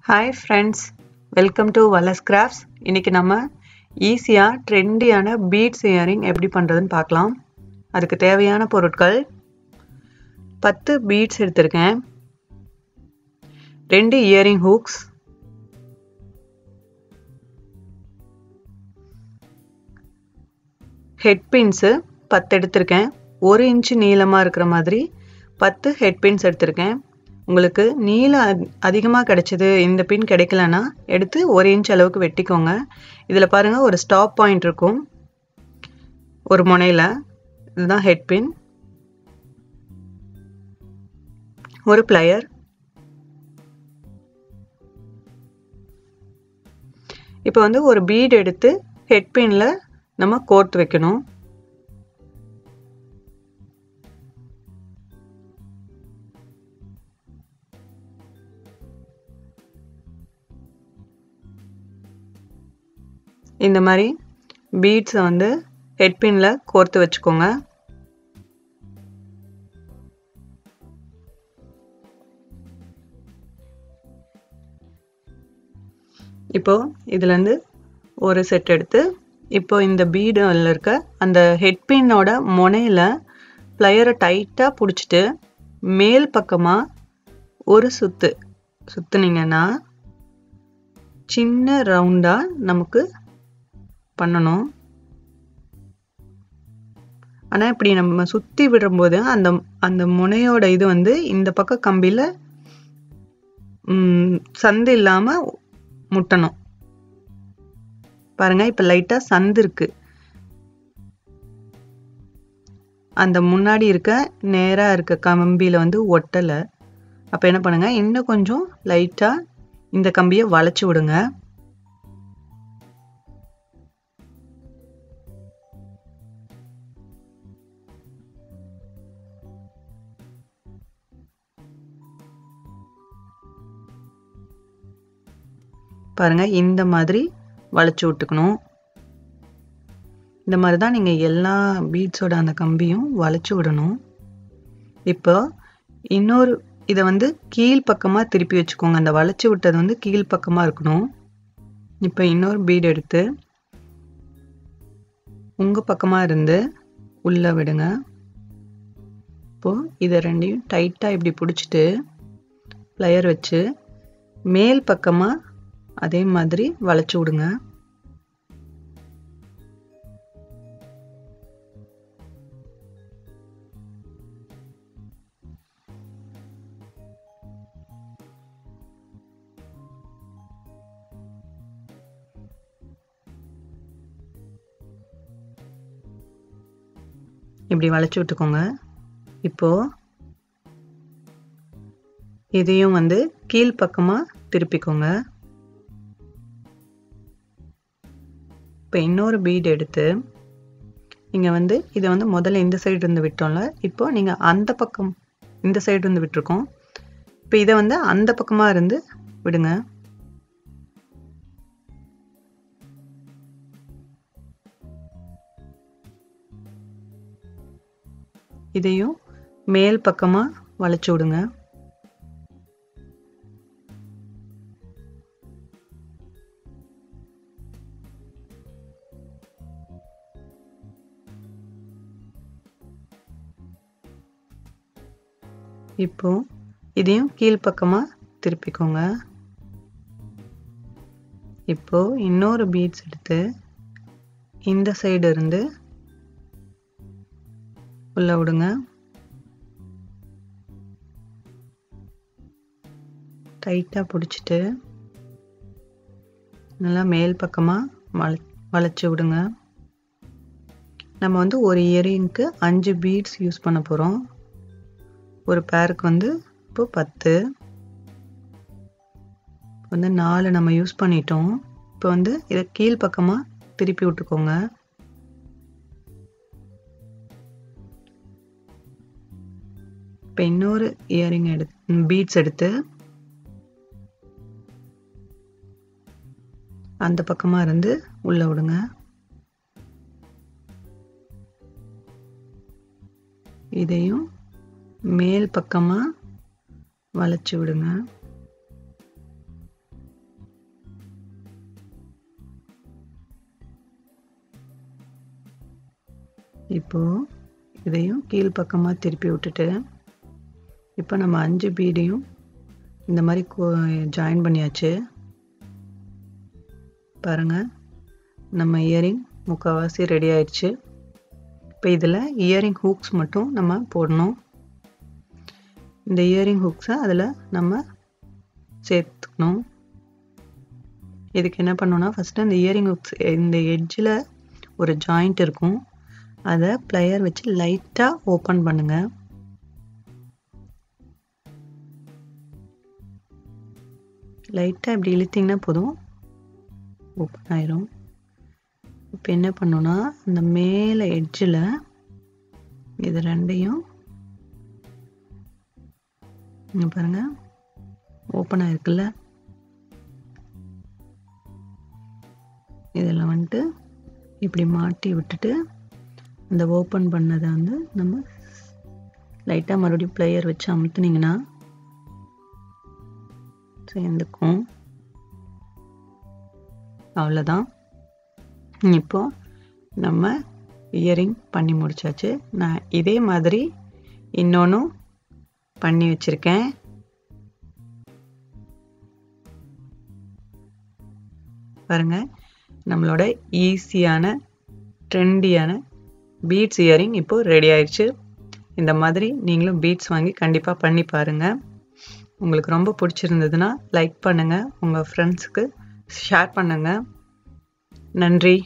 Hi friends, welcome to Valar's Crafts. இன்னைக்கு நம்ம ஈஸியா ட்ரெண்டியான பீட்ஸ் இயரிங் எப்படி பண்றதுன்னு பார்க்கலாம். அதுக்கு தேவையான பொருட்கள் 10 பீட்ஸ் எடுத்திருக்கேன், 2 இயரிங் ஹூக்ஸ், ஹெட்பின்ஸ் 10 எடுத்திருக்கேன். 1 இன்ச் நீளமா இருக்கிற மாதிரி 10 ஹெட்பின்ஸ் எடுத்திருக்கேன். உங்களுக்கு நீளம் அதிகமாக கிடைச்சது, இந்த பின் கிடைக்கலன்னா எடுத்து 1 இன்ச் அளவுக்கு வெட்டிக்கோங்க. இதில் பாருங்க, ஒரு ஸ்டாப் பாயிண்ட் இருக்கும் ஒரு முனையில், இதுதான் ஹெட் பின். ஒரு பிளையர், இப்போ வந்து ஒரு பீட் எடுத்து ஹெட் பின்ல நம்ம கோர்த்து வைக்கணும். இந்த மாதிரி பீட்ஸை வந்து ஹெட் பின்ல கோர்த்து வச்சுக்கோங்க. இப்போ இதுல இருந்து ஒரு செட் எடுத்து, இப்போ இந்த பீடில் இருக்க அந்த ஹெட் பின்னோட முனையில பிளையரை டைட்டா பிடிச்சிட்டு மேல் பக்கமா ஒரு சுத்துனீங்கன்னா சின்ன ரவுண்டா நமக்கு பண்ணணும். ஆனா இப்படி நம்ம சுத்தி விடும்போது அந்த அந்த முனையோட இது வந்து இந்த பக்க கம்பியில சந்து இல்லாம முட்டணும். பாருங்க, இப்ப லைட்டா சந்து இருக்கு, அந்த முன்னாடி இருக்க நேரா இருக்க கம்பியில வந்து ஒட்டல. அப்ப என்ன பண்ணுங்க, இன்னும் கொஞ்சம் லைட்டா இந்த கம்பியை வளைச்சு விடுங்க. பாருங்க, இந்த மாதிரி வளைச்சு விட்டுக்கணும். இந்த மாதிரி தான் நீங்க எல்லா பீட்ஸோட அந்த கம்பியும் வளைச்சு விடணும். இப்போ இன்னொரு இதை வந்து கீழ் பக்கமா திருப்பி வச்சுக்கோங்க. அந்த வளைச்சு விட்டது வந்து கீழ் பக்கமா இருக்கணும். இப்போ இன்னொரு பீட் எடுத்து உங்க பக்கமா இருந்து உள்ள விடுங்க. இப்போ இதை ரெண்டையும் டைட்டா இப்படி பிடிச்சிட்டு பிளையர் வச்சு மேல் பக்கமா அதே மாதிரி வளைச்சு விடுங்க. இப்படி வளைச்சு விட்டுக்கோங்க. இப்போ இதையும் வந்து கீழ் பக்கமா திருப்பிக்கோங்க. இப்போ இன்னொரு பீட் எடுத்து நீங்க வந்து இதை வந்து முதல்ல இந்த சைடு இருந்து விட்டோம்ல, இப்போ நீங்க அந்த பக்கம் இந்த சைடு இருந்து விட்டுருக்கோம். இப்போ இதை வந்து அந்த பக்கமா இருந்து விடுங்க. இதையும் மேல் பக்கமா வளைச்சு விடுங்க. இப்போ இதையும் கீழ் பக்கமா திருப்பிக்கோங்க. இப்போ இன்னொரு பீட்ஸ் எடுத்து இந்த சைடு இருந்து உள்ள விடுங்க. டைட்டா பிடிச்சிட்டு நல்லா மேல் பக்கமா வளைச்சு விடுங்க. நம்ம வந்து ஒரு இயரிங்க்கு 5 பீட்ஸ் யூஸ் பண்ண போறோம். ஒரு பேருக்கு வந்து இப்போ 10 வந்து 4 நம்ம யூஸ் பண்ணிட்டோம். இப்போ வந்து இதை கீழ் பக்கமா திருப்பி விட்டுக்கோங்க. இப்போ இன்னொரு இயரிங் பீட்ஸ் எடுத்து அந்த பக்கமா இருந்து உள்ள விடுங்க. இதையும் மேல் பக்கமா வளைச்சு விடுங்க. இப்போது இதையும் கீழ் பக்கமாக திருப்பி விட்டுட்டு இப்போ நம்ம 5 பீடையும் இந்த மாதிரி ஜாயின் பண்ணியாச்சு. பாருங்கள், நம்ம இயரிங் முக்கால்வாசி ரெடி ஆயிடுச்சு. இப்போ இதில் இயரிங் ஹூக்ஸ் மட்டும் நம்ம போடணும். இந்த இயரிங் ஹூக்ஸை அதில் நம்ம சேர்த்துக்கணும். இதுக்கு என்ன பண்ணணும்னா, ஃபஸ்ட்டு அந்த இயரிங் ஹூக்ஸ் இந்த எட்ஜில் ஒரு ஜாயிண்ட் இருக்கும், அதை ப்ளையர் வச்சு லைட்டாக ஓப்பன் பண்ணுங்கள். லைட்டாக இப்படி இழுத்திங்கன்னா போதும், ஓப்பன் ஆயிரும். இப்போ என்ன பண்ணணும்னா, அந்த மேலே எட்ஜில் இது ரெண்டையும் இங்கே பாருங்கள் ஓப்பன் ஆயிருக்குல்ல, இதில் வந்துட்டு இப்படி மாட்டி விட்டுட்டு அந்த ஓப்பன் பண்ணதை வந்து நம்ம லைட்டாக மறுபடியும் ப்ளையர் வச்சு அமுத்துனீங்கன்னா சேர்ந்துக்கும். அவ்வளோதான். இப்போ நம்ம இயரிங் பண்ணி முடிச்சாச்சு. நான் இதே மாதிரி இன்னொன்றும் பண்ணி வச்சுருக்கேன். பாருங்கள், நம்மளோட ஈஸியான ட்ரெண்டியான பீட்ஸ் இயரிங் இப்போது ரெடி ஆயிடுச்சு. இந்த மாதிரி நீங்களும் பீட்ஸ் வாங்கி கண்டிப்பாக பண்ணி பாருங்கள். உங்களுக்கு ரொம்ப பிடிச்சிருந்ததுன்னா லைக் பண்ணுங்கள், உங்கள் ஃப்ரெண்ட்ஸுக்கு ஷேர் பண்ணுங்கள். நன்றி.